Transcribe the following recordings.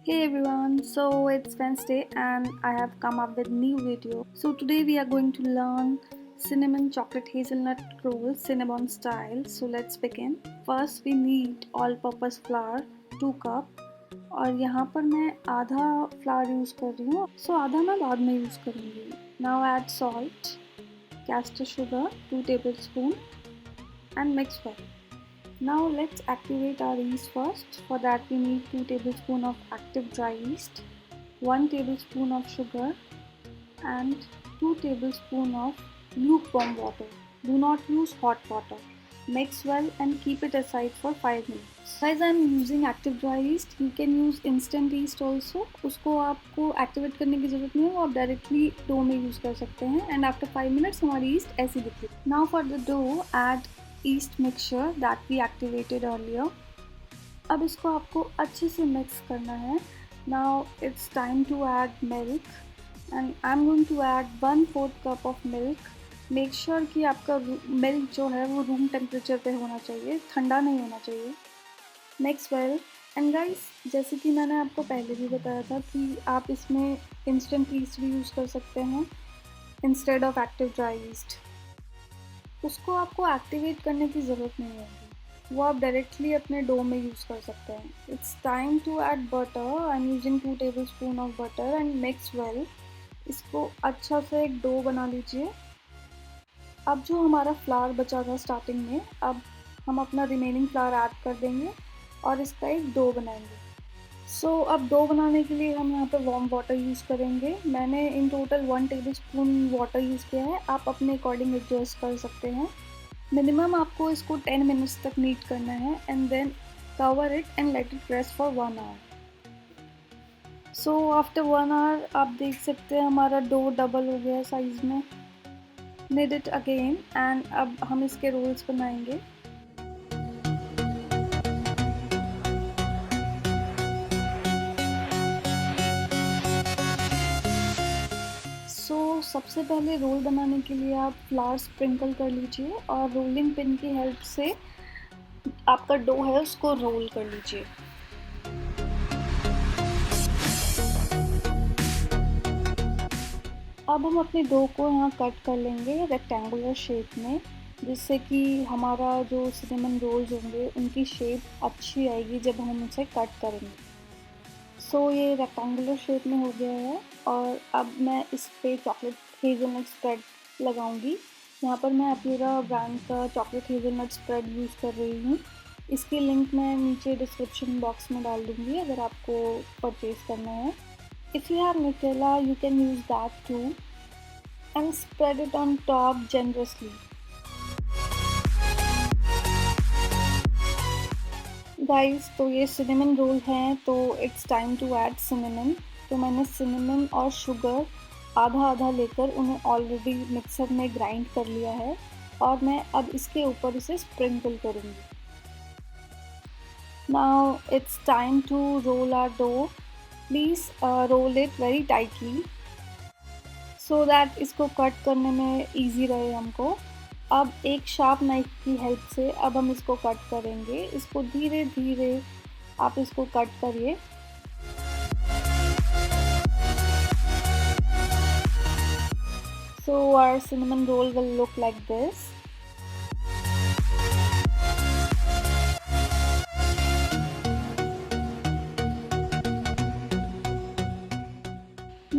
Hey everyone, so it's Wednesday and I have come up with new video. So today we are going to learn cinnamon chocolate hazelnut roll Cinnabon style. So let's begin. First we need all purpose flour 2 cup और यहाँ पर मैं आधा flower use कर रही हूँ, सो आधा मैं बाद में यूज़ करूँगी. Now add salt, castor sugar 2 tablespoon and mix well. Now let's activate our yeast first. For that we need 2 tablespoons of active dry yeast, 1 tablespoon of sugar and 2 tablespoons of lukewarm water. Do not use hot water. Mix well and keep it aside for 5 minutes. Guys, I am using active dry yeast. You can use instant yeast also. उसको आपको activate करने की ज़रूरत नहीं है, वो आप directly dough में use कर सकते हैं. And after 5 minutes हमारी yeast ऐसी दिखती है. Now for the dough, add yeast mixture that we activated earlier. अब इसको आपको अच्छे से mix करना है. Now it's time to add milk and I'm going to add 1/4 cup of milk. Make sure कि आपका milk जो है वो room temperature पे होना चाहिए, ठंडा नहीं होना चाहिए. Mix well and guys, जैसे कि मैंने आपको पहले भी बताया था कि आप इसमें instant yeast भी यूज़ कर सकते हैं instead of active dry yeast. उसको आपको एक्टिवेट करने की ज़रूरत नहीं होगी, वो आप डायरेक्टली अपने डो में यूज़ कर सकते हैं. It's time to add butter. I am using 2 tablespoon of butter and mix well. इसको अच्छा से एक डो बना लीजिए. अब जो हमारा फ्लावर बचा था स्टार्टिंग में, अब हम अपना रिमेनिंग फ्लावर ऐड कर देंगे और इसका एक डो बनाएंगे. सो अब डो बनाने के लिए हम यहाँ पे वार्म वाटर यूज़ करेंगे. मैंने in total 1 tablespoon water use किया है, आप अपने अकॉर्डिंग एडजस्ट कर सकते हैं. मिनिमम आपको इसको 10 मिनट्स तक नीट करना है and then cover it and let it rest for 1 hour. So after 1 hour आप देख सकते हैं हमारा डो डबल हो गया है साइज़ में. knead it again एंड अब हम इसके रोल्स बनाएंगे. सबसे पहले रोल बनाने के लिए आप फ्लावर स्प्रिंकल कर लीजिए और रोलिंग पिन की हेल्प से आपका डो है उसको रोल कर लीजिए. अब हम अपने डो को यहाँ कट कर लेंगे रेक्टेंगुलर शेप में, जिससे कि हमारा जो सिनेमन रोल्स होंगे उनकी शेप अच्छी आएगी जब हम उसे कट करेंगे. सो ये रेक्टेंगुलर शेप में हो गया है और अब मैं इस पे चॉकलेट हेज़लनट स्प्रेड लगाऊंगी. यहाँ पर मैं अपूरा ब्रांड का चॉकलेट हेज़लनट स्प्रेड यूज़ कर रही हूँ. इसकी लिंक मैं नीचे डिस्क्रिप्शन बॉक्स में डाल दूँगी अगर आपको परचेज़ करना है. If you have Nutella you can use that to and spread it on top generously. Guys, तो ये सिनेमन रोल हैं तो it's time to add cinnamon. तो मैंने सिनेमन और शुगर आधा आधा लेकर उन्हें ऑलरेडी मिक्सर में ग्राइंड कर लिया है और मैं अब इसके ऊपर इसे स्प्रिंकल करूँगी. Now it's time to roll our dough. Please roll it very tightly so that इसको कट करने में ईजी रहे हमको. अब एक शार्प नाइफ की हेल्प से अब हम इसको कट करेंगे. इसको धीरे धीरे आप इसको कट करिए. So our cinnamon roll will look like this.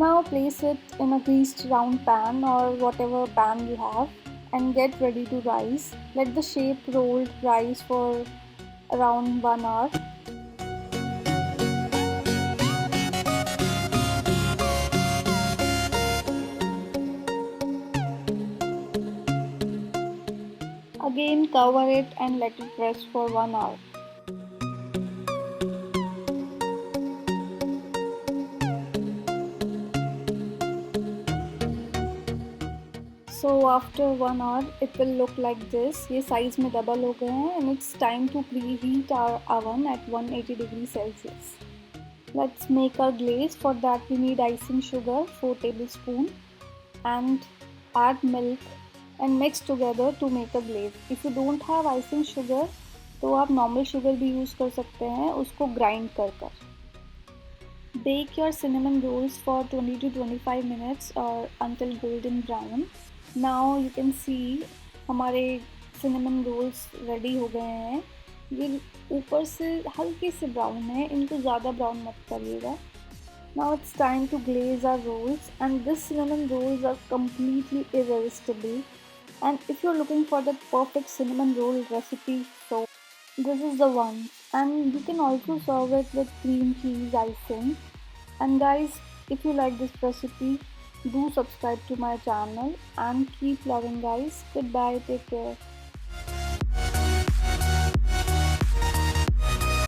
Now place it in a greased round pan or whatever pan you have and get ready to rise. Let the shape rolled rise for around 1 hour. Again cover it and let it rest for 1 hour. So after 1 hour it will look like this. ये size में double हो गए हैं and it's time to preheat our oven at 180 degrees Celsius. Let's make our glaze. For that we need icing sugar 4 tablespoon and add milk and mix together to make a glaze. If you don't have icing sugar तो आप normal sugar भी use कर सकते हैं उसको grind कर कर. Bake your cinnamon rolls for 20 to 25 minutes or until golden brown. Now you can see हमारे cinnamon rolls ready हो गए हैं. ये ऊपर से हल्के से ब्राउन है, इनको ज़्यादा ब्राउन मत करिएगा. Now it's time to glaze our rolls, and this cinnamon rolls are completely irresistible. And if you're looking for the perfect cinnamon roll recipe, so this is the one. And you can also serve it with cream cheese icing. And guys, if you like this recipe, do subscribe to my channel and keep loving guys. Goodbye, take care.